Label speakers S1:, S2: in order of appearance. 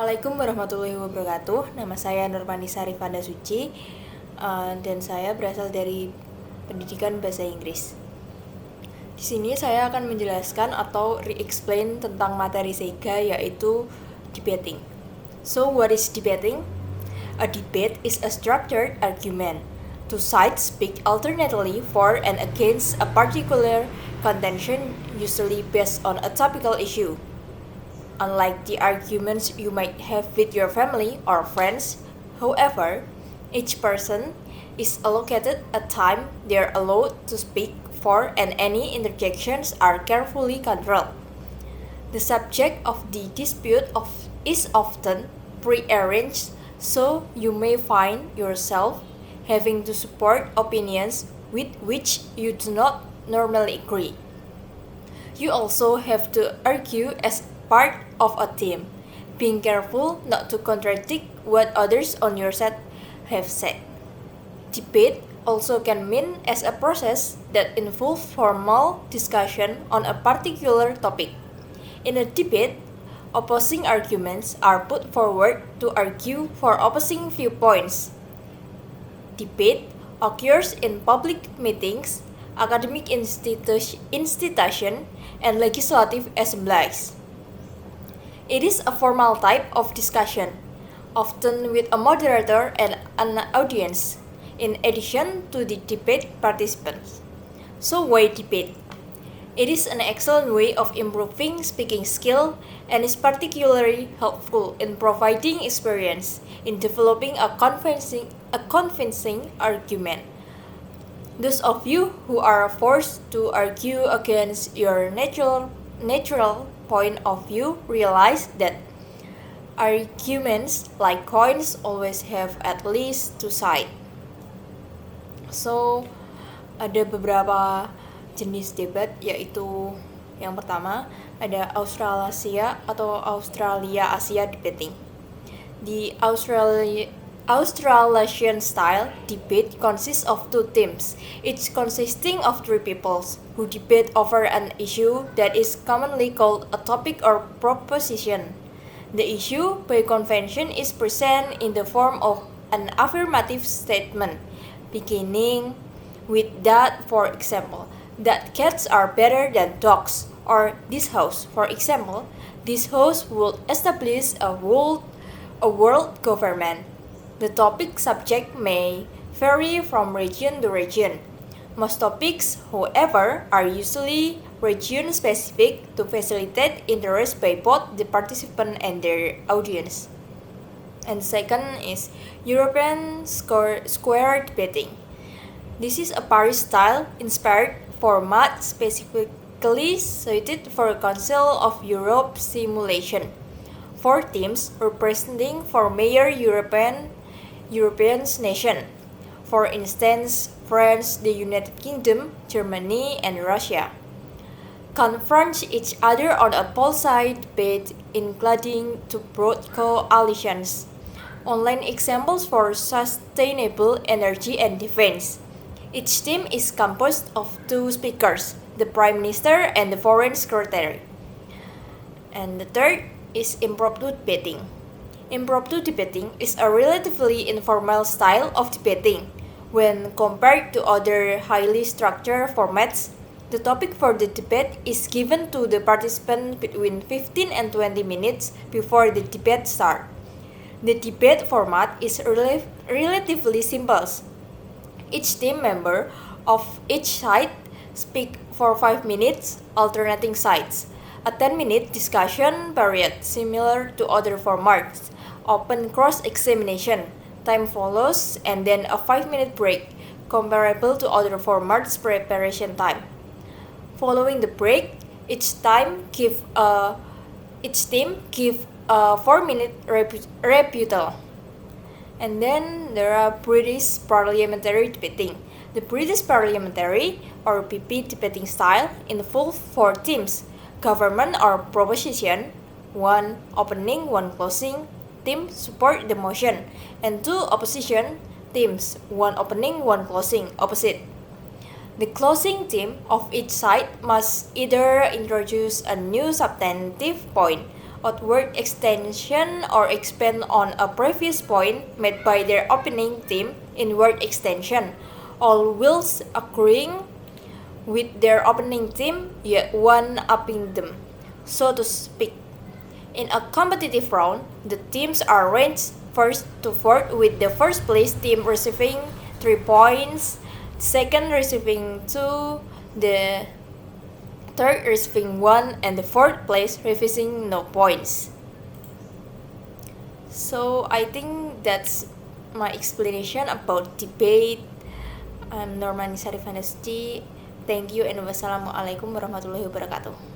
S1: Assalamualaikum warahmatullahi wabarakatuh. Nama saya Nurmanisa Rifanda Suci, dan saya berasal dari Pendidikan Bahasa Inggris. Di sini saya akan menjelaskan atau re-explain tentang materi Seiga, yaitu debating. So, what is debating? A debate is a structured argument. Two sides speak alternately for and against a particular contention, usually based on a topical issue. Unlike the arguments you might have with your family or friends, however, each person is allocated a time they are allowed to speak for, and any interjections are carefully controlled. The subject of the dispute is often prearranged, so you may find yourself having to support opinions with which you do not normally agree. You also have to argue as part of a team, being careful not to contradict what others on your side have said. Debate also can mean as a process that involves formal discussion on a particular topic. In a debate, opposing arguments are put forward to argue for opposing viewpoints. Debate occurs in public meetings, academic institutions, and legislative assemblies. It is a formal type of discussion, often with a moderator and an audience, in addition to the debate participants. So why debate? It is an excellent way of improving speaking skill and is particularly helpful in providing experience in developing a convincing argument. Those of you who are forced to argue against your natural point of view realize that arguments, like coins, always have at least two sides. So, ada beberapa jenis debat, yaitu yang pertama ada Australasia atau Australia Asia debating. The Australasian style debate consists of two teams, each consisting of three people who debate over an issue that is commonly called a topic or proposition. The issue, by convention, is presented in the form of an affirmative statement, beginning with that, for example, that cats are better than dogs, or this house, for example, this house would establish a world government. The topic subject may vary from region to region. Most topics, however, are usually region-specific to facilitate interest by both the participant and their audience. And second is European square debating. This is a Paris-style inspired format specifically suited for a Council of Europe simulation. Four teams representing four major European nations, for instance, France, the United Kingdom, Germany, and Russia, confront each other on a pole-side debate, including two broad coalitions. Online examples for sustainable energy and defense. Each team is composed of two speakers, the Prime Minister and the Foreign Secretary. And the third is impromptu debating. Impromptu debating is a relatively informal style of debating. When compared to other highly structured formats, the topic for the debate is given to the participant between 15 and 20 minutes before the debate starts. The debate format is relatively simple. Each team member of each side speak for 5 minutes, alternating sides. A 10-minute discussion period, similar to other formats. Open cross-examination. Time follows, and then a 5-minute break, comparable to other formats' preparation time. Following the break, each team give a 4-minute rebuttal. And then there are British parliamentary debating. The British parliamentary or PP debating style involves four teams: government or proposition, one opening, one closing team support the motion, and two opposition teams, one opening, one closing, opposite. The closing team of each side must either introduce a new substantive point outward extension or expand on a previous point made by their opponent team, inward extension, all whilst occurring with their opponent team yet one-upping them, so to speak. In a competitive round, the teams are ranked first to fourth, with the first place team receiving 3 points, second receiving 2, the third receiving 1, and the fourth place receiving no points. So I think that's my explanation about debate. I'm Normani Sarifandasuci. Thank you and wassalamualaikum warahmatullahi wabarakatuh.